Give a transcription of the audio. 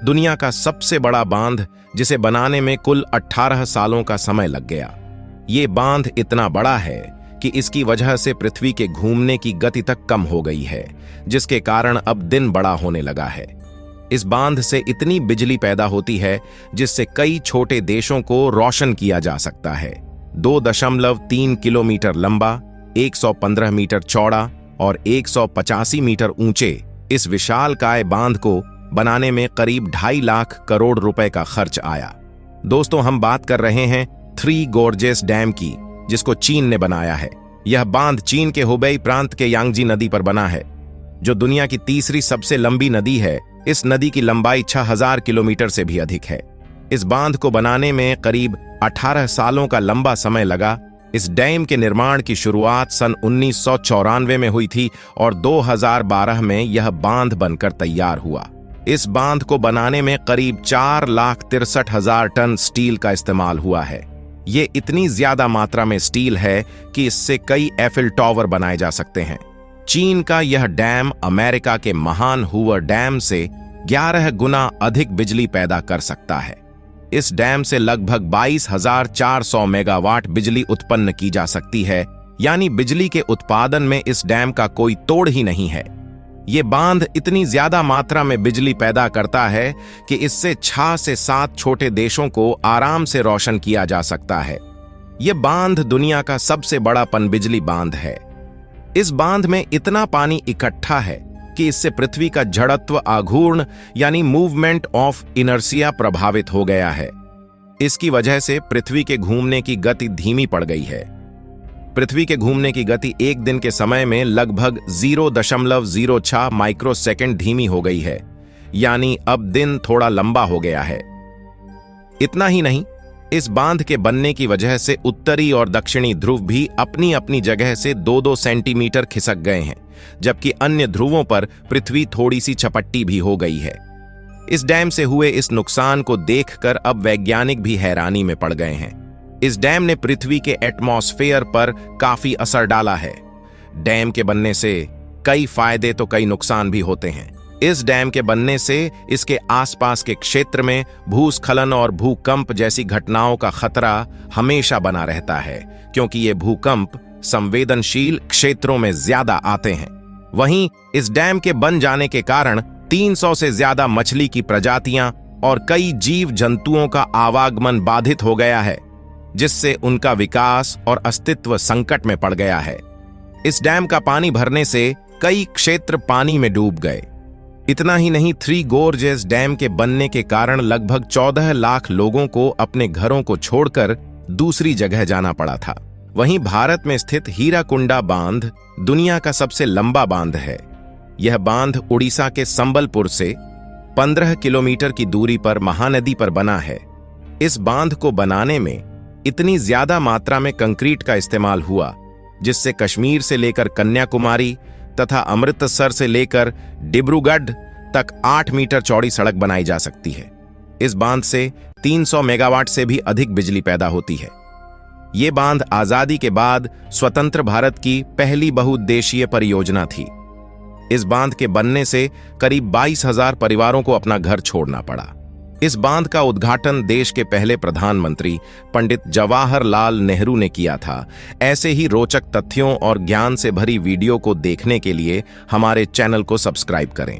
दुनिया का सबसे बड़ा बांध, जिसे बनाने में कुल 18 सालों का समय लग गया। ये बांध इतना बड़ा है कि इसकी वजह से पृथ्वी के घूमने की गति तक कम हो गई है, जिसके कारण अब दिन बड़ा होने लगा है। इस बांध से इतनी बिजली पैदा होती है जिससे कई छोटे देशों को रोशन किया जा सकता है। 2.3 किलोमीटर लंबा, 115 मीटर चौड़ा और 185 मीटर ऊंचे इस विशालकाय बांध को बनाने में करीब 2.5 लाख करोड़ रुपए का खर्च आया। दोस्तों, हम बात कर रहे हैं थ्री गोर्जेस डैम की, जिसको चीन ने बनाया है। यह बांध चीन के हुबेई प्रांत के यांगजी नदी पर बना है, जो दुनिया की तीसरी सबसे लंबी नदी है। इस नदी की लंबाई 6000 किलोमीटर से भी अधिक है। इस बांध को बनाने में करीब 18 सालों का लंबा समय लगा। इस डैम के निर्माण की शुरुआत सन 1994 में हुई थी और 2012 में यह बांध बनकर तैयार हुआ। इस बांध को बनाने में करीब 4,63,000 टन स्टील का इस्तेमाल हुआ है। ये इतनी ज्यादा मात्रा में स्टील है कि इससे कई एफिल टावर बनाए जा सकते हैं। चीन का यह डैम अमेरिका के महान हूवर डैम से 11 गुना अधिक बिजली पैदा कर सकता है। इस डैम से लगभग 22,400 मेगावाट बिजली उत्पन्न की जा सकती है, यानी बिजली के उत्पादन में इस डैम का कोई तोड़ ही नहीं है। ये बांध इतनी ज्यादा मात्रा में बिजली पैदा करता है कि इससे 6 से 7 छोटे देशों को आराम से रोशन किया जा सकता है। ये बांध दुनिया का सबसे बड़ा पनबिजली बांध है। इस बांध में इतना पानी इकट्ठा है कि इससे पृथ्वी का जड़त्व आघूर्ण यानी मूवमेंट ऑफ इनर्शिया प्रभावित हो गया है। इसकी वजह से पृथ्वी के घूमने की गति धीमी पड़ गई है। पृथ्वी के घूमने की गति एक दिन के समय में लगभग 0.06 माइक्रोसेकंड धीमी हो गई है, यानी अब दिन थोड़ा लंबा हो गया है। इतना ही नहीं, इस बांध के बनने की वजह से उत्तरी और दक्षिणी ध्रुव भी अपनी अपनी जगह से 2-2 सेंटीमीटर खिसक गए हैं, जबकि अन्य ध्रुवों पर पृथ्वी थोड़ी सी चपट्टी भी हो गई है। इस डैम से हुए इस नुकसान को देखकर अब वैज्ञानिक भी हैरानी में पड़ गए हैं। इस डैम ने पृथ्वी के एटमॉस्फेयर पर काफी असर डाला है। डैम के बनने से कई फायदे तो कई नुकसान भी होते हैं। इस डैम के बनने से इसके आसपास के क्षेत्र में भूस्खलन और भूकंप जैसी घटनाओं का खतरा हमेशा बना रहता है, क्योंकि ये भूकंप संवेदनशील क्षेत्रों में ज्यादा आते हैं। वहीं इस डैम के बन जाने के कारण 300 से ज्यादा मछली की प्रजातियां और कई जीव जंतुओं का आवागमन बाधित हो गया है, जिससे उनका विकास और अस्तित्व संकट में पड़ गया है। इस डैम का पानी भरने से कई क्षेत्र पानी में डूब गए। इतना ही नहीं, थ्री गोर्जेस डैम के बनने के कारण लगभग 14 लाख लोगों को अपने घरों को छोड़कर दूसरी जगह जाना पड़ा था। वहीं भारत में स्थित हीराकुंडा बांध दुनिया का सबसे लंबा बांध है। यह बांध उड़ीसा के संबलपुर से 15 किलोमीटर की दूरी पर महानदी पर बना है। इस बांध को बनाने में इतनी ज्यादा मात्रा में कंक्रीट का इस्तेमाल हुआ, जिससे कश्मीर से लेकर कन्याकुमारी तथा अमृतसर से लेकर डिब्रूगढ़ तक 8 मीटर चौड़ी सड़क बनाई जा सकती है। इस बांध से 300 मेगावाट से भी अधिक बिजली पैदा होती है। ये बांध आजादी के बाद स्वतंत्र भारत की पहली बहुउद्देशीय परियोजना थी। इस बांध के बनने से करीब 22,000 परिवारों को अपना घर छोड़ना पड़ा। इस बांध का उद्घाटन देश के पहले प्रधानमंत्री पंडित जवाहरलाल नेहरू ने किया था। ऐसे ही रोचक तथ्यों और ज्ञान से भरी वीडियो को देखने के लिए हमारे चैनल को सब्सक्राइब करें।